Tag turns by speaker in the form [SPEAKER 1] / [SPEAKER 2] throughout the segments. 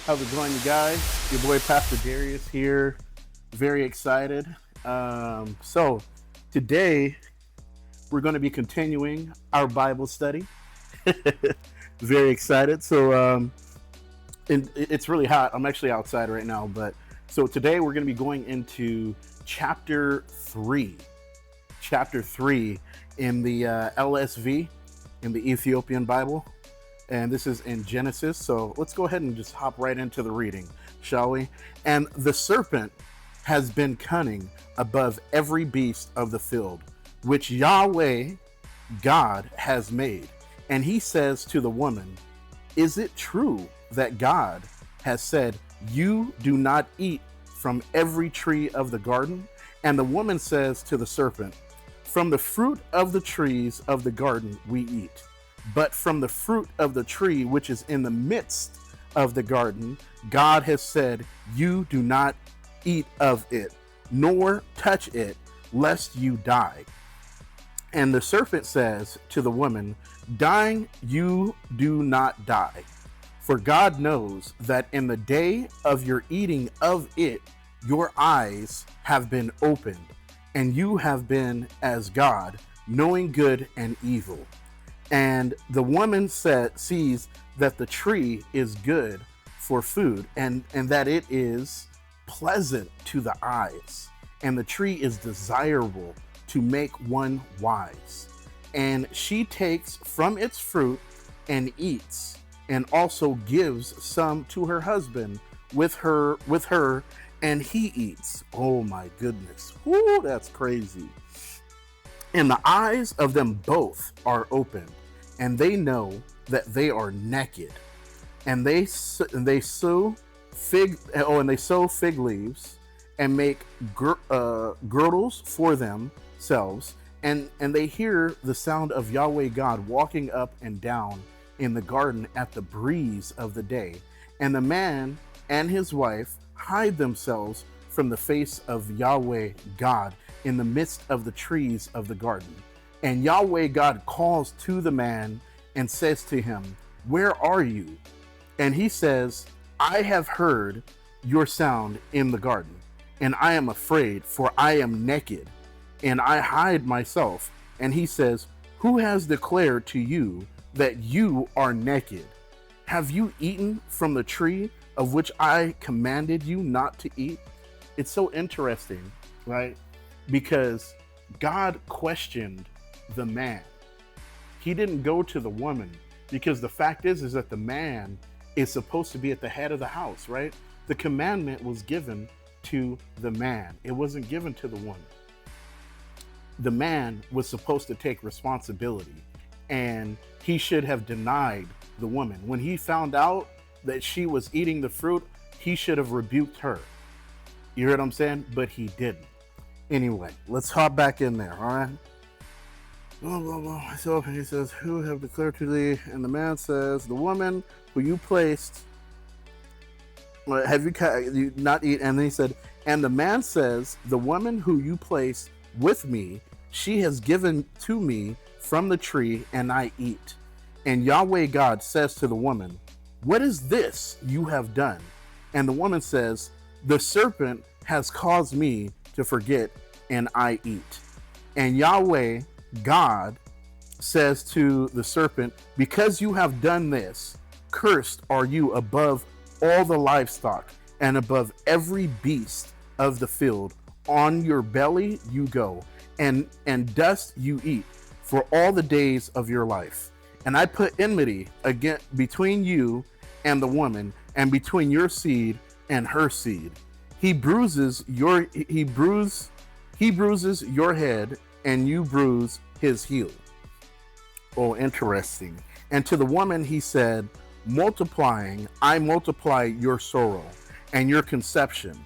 [SPEAKER 1] How's it going, you guys? Your boy Pastor Darius here. Very excited. So today we're going to be continuing our Bible study. Very excited. And it's really hot. I'm actually outside right now, but so today we're going to be going into chapter three. Chapter three in the LSV, in the Ethiopian Bible. And this is in Genesis. So let's go ahead and just hop right into the reading, shall we? And the serpent has been cunning above every beast of the field, which Yahweh God has made. And he says to the woman, is it true that God has said, you do not eat from every tree of the garden? And the woman says to the serpent, from the fruit of the trees of the garden we eat. But from the fruit of the tree which is in the midst of the garden, God has said, you do not eat of it, nor touch it, lest you die. And the serpent says to the woman, dying you do not die. For God knows that in the day of your eating of it, your eyes have been opened, and you have been as God, knowing good and evil. And the woman sees that the tree is good for food and that it is pleasant to the eyes. And the tree is desirable to make one wise. And she takes from its fruit and eats, and also gives some to her husband with her, and he eats. Oh my goodness. Whoo, that's crazy. And the eyes of them both are opened, and they know that they are naked, and they sew fig leaves and make girdles for themselves, and they hear the sound of Yahweh God walking up and down in the garden at the breeze of the day. And the man and his wife hide themselves from the face of Yahweh God in the midst of the trees of the garden. And Yahweh God calls to the man and says to him, where are you? And he says, I have heard your sound in the garden, and I am afraid, for I am naked, and I hide myself. And he says, who has declared to you that you are naked? Have you eaten from the tree of which I commanded you not to eat? It's so interesting, right? Because God questioned the man. He didn't go to the woman, because the fact is that the man is supposed to be at the head of the house, right? The commandment was given to the man. It wasn't given to the woman. The man was supposed to take responsibility, and he should have denied the woman. When he found out that she was eating the fruit, he should have rebuked her. You hear what I'm saying? But he didn't. Anyway, let's hop back in there, all right? Blah, blah, blah, myself, and he says, who have declared to thee? And the man says, the woman who you placed, have you not eat? And then he said, and the man says, the woman who you placed with me, she has given to me from the tree, and I eat. And Yahweh God says to the woman, what is this you have done? And the woman says, the serpent has caused me to forget, and I eat. And Yahweh God says to the serpent, because you have done this, cursed are you above all the livestock and above every beast of the field. On your belly you go, and dust you eat for all the days of your life. And I put enmity again between you and the woman, and between your seed and her seed. He bruises your head, and you bruise his heel. Oh, interesting. And to the woman he said, multiplying, I multiply your sorrow and your conception.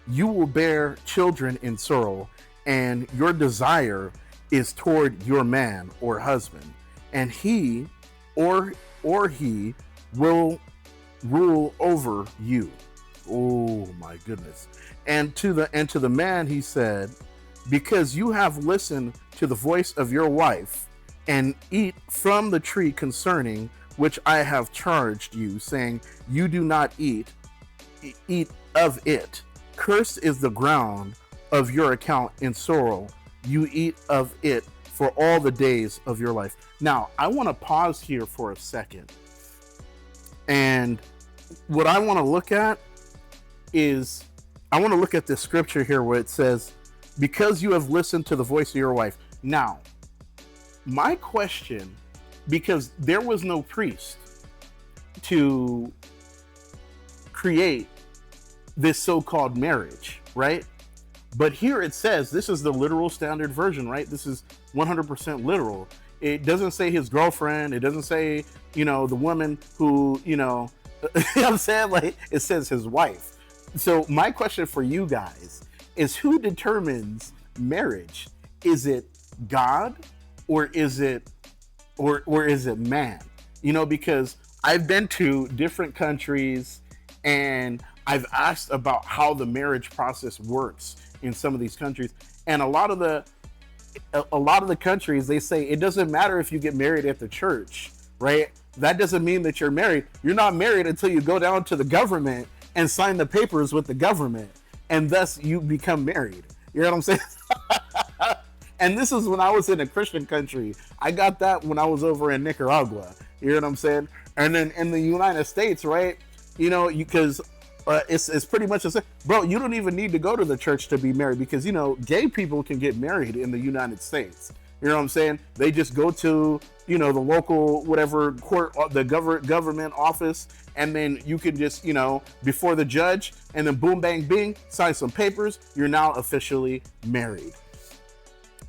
[SPEAKER 1] You will bear children in sorrow, and your desire is toward your man or husband, and he or he will rule over you. Oh my goodness. And to the man he said, because you have listened to the voice of your wife and eat from the tree concerning which I have charged you, saying, you do not eat of it. Cursed is the ground of your account, in sorrow you eat of it for all the days of your life. Now, I want to pause here for a second. And what I want to look at is, I want to look at this scripture here where it says, because you have listened to the voice of your wife. Now, my question, because there was no priest to create this so-called marriage, right? But here it says, this is the literal standard version, right? This is 100% literal. It doesn't say his girlfriend. It doesn't say, the woman who, you know what I'm saying? Like, it says his wife. So my question for you guys is, who determines marriage? Is it God, or is it man? Because I've been to different countries and I've asked about how the marriage process works in some of these countries, and a lot of the countries, they say it doesn't matter if you get married at the church, right? That doesn't mean that you're married. You're not married until you go down to the government and sign the papers with the government, and thus you become married. You know what I'm saying? And this is when I was in a Christian country. I got that when I was over in Nicaragua. You know what I'm saying? And then in the United States, right? Because it's pretty much the same. Bro, you don't even need to go to the church to be married, because, gay people can get married in the United States. You know what I'm saying? They just go to, the local, whatever court, the government office, and then you can just, before the judge, and then boom, bang, bing, sign some papers. You're now officially married.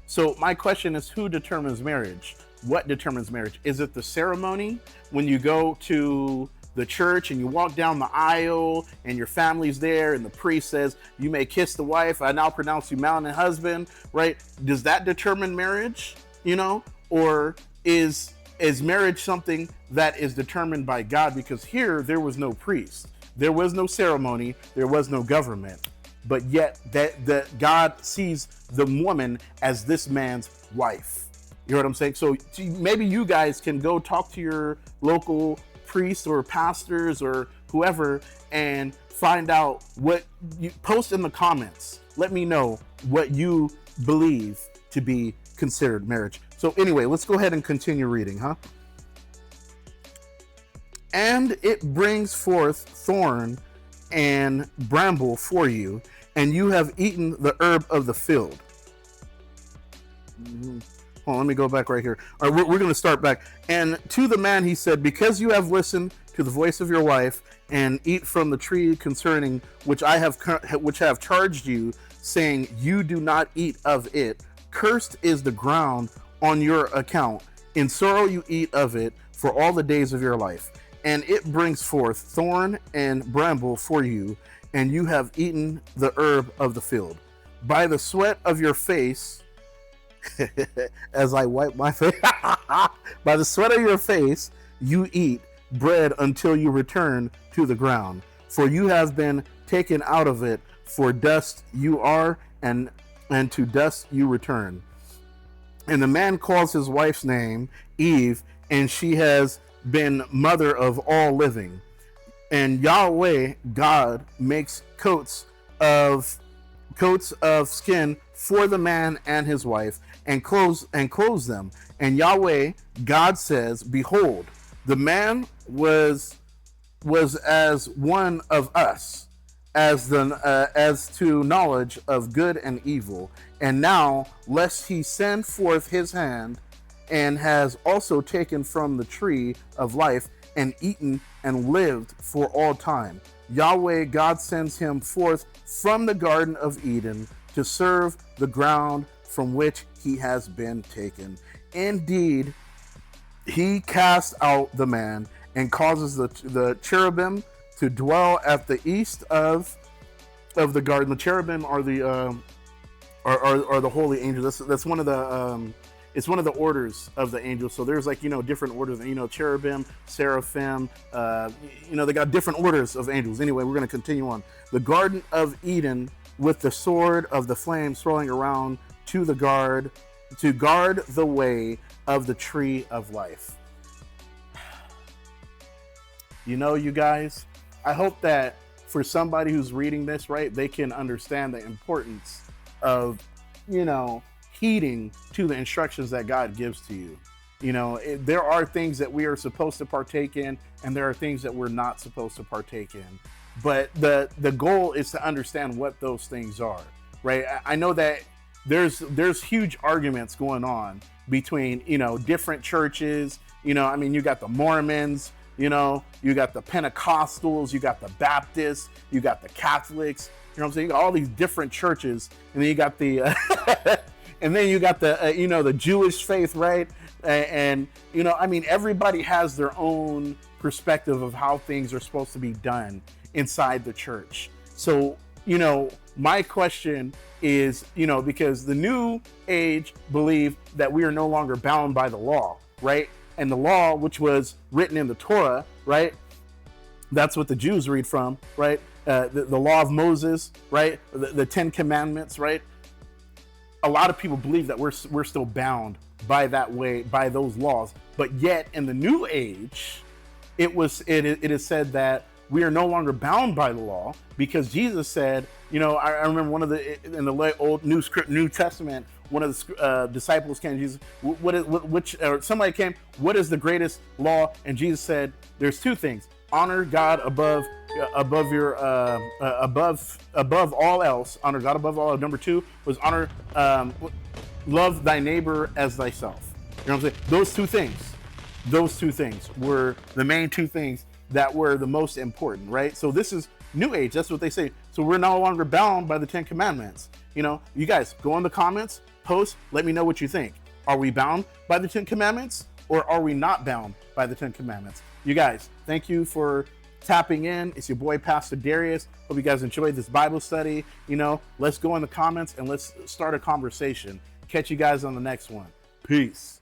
[SPEAKER 1] So my question is, who determines marriage? What determines marriage? Is it the ceremony when you go to the church and you walk down the aisle and your family's there and the priest says, you may kiss the wife, I now pronounce you man and husband, right? Does that determine marriage? Or is marriage something that is determined by God? Because here there was no priest, there was no ceremony, there was no government, but yet that God sees the woman as this man's wife. You know what I'm saying? So maybe you guys can go talk to your local priests or pastors or whoever and find out what you post in the comments. Let me know what you believe to be considered marriage. So anyway, let's go ahead and continue reading, huh? And it brings forth thorn and bramble for you, and you have eaten the herb of the field. Hold on, let me go back right here. All right, we're going to start back. And to the man he said, because you have listened to the voice of your wife, and eat from the tree concerning which I have charged you, saying, you do not eat of it. Cursed is the ground on your account. In sorrow you eat of it for all the days of your life. And it brings forth thorn and bramble for you, and you have eaten the herb of the field. By the sweat of your face, as I wipe my face, by the sweat of your face, you eat bread until you return to the ground. For you have been taken out of it, for dust you are, and to dust you return. And the man calls his wife's name Eve, and she has been mother of all living. And Yahweh God makes coats of skin for the man and his wife, and clothes them. And Yahweh God says, behold, the man was as one of us, as to knowledge of good and evil. And now, lest he send forth his hand, and has also taken from the tree of life, and eaten and lived for all time. Yahweh God sends him forth from the Garden of Eden to serve the ground from which he has been taken. Indeed, he casts out the man, and causes the cherubim to dwell at the east of the garden. The cherubim are the holy angels. That's one of the it's one of the orders of the angels. So there's different orders, cherubim, seraphim, they got different orders of angels. Anyway, we're going to continue on. The Garden of Eden, with the sword of the flame swirling around to guard the way of the tree of life. You guys, I hope that for somebody who's reading this, right, they can understand the importance of, heeding to the instructions that God gives to you. There are things that we are supposed to partake in, and there are things that we're not supposed to partake in. But the goal is to understand what those things are, right? I know that there's huge arguments going on between, different churches. You got the Mormons, you got the Pentecostals, you got the Baptists, you got the Catholics. You know what I'm saying? You got all these different churches, and then you got the and then you got the the Jewish faith, right? And everybody has their own perspective of how things are supposed to be done inside the church. So, my question is, because the new age believe that we are no longer bound by the law, right? And the law, which was written in the Torah, right? That's what the Jews read from, right? The law of Moses, right? The 10 Commandments, right? A lot of people believe that we're still bound by those laws. But yet in the new age, it is said that we are no longer bound by the law, because Jesus said, I remember in the old New Testament, one of the disciples came to Jesus, somebody came, what is the greatest law? And Jesus said, there's two things: honor God above all else. Honor God above all. Number two was love thy neighbor as thyself. You know what I'm saying? Those two things were the main two things that were the most important, right? So this is new age. That's what they say. So we're no longer bound by the 10 Commandments. You guys go in the comments, post, let me know what you think. Are we bound by the 10 Commandments, or are we not bound by the 10 Commandments? You guys, thank you for tapping in. It's your boy, Pastor Darius. Hope you guys enjoyed this Bible study. Let's go in the comments and let's start a conversation. Catch you guys on the next one. Peace.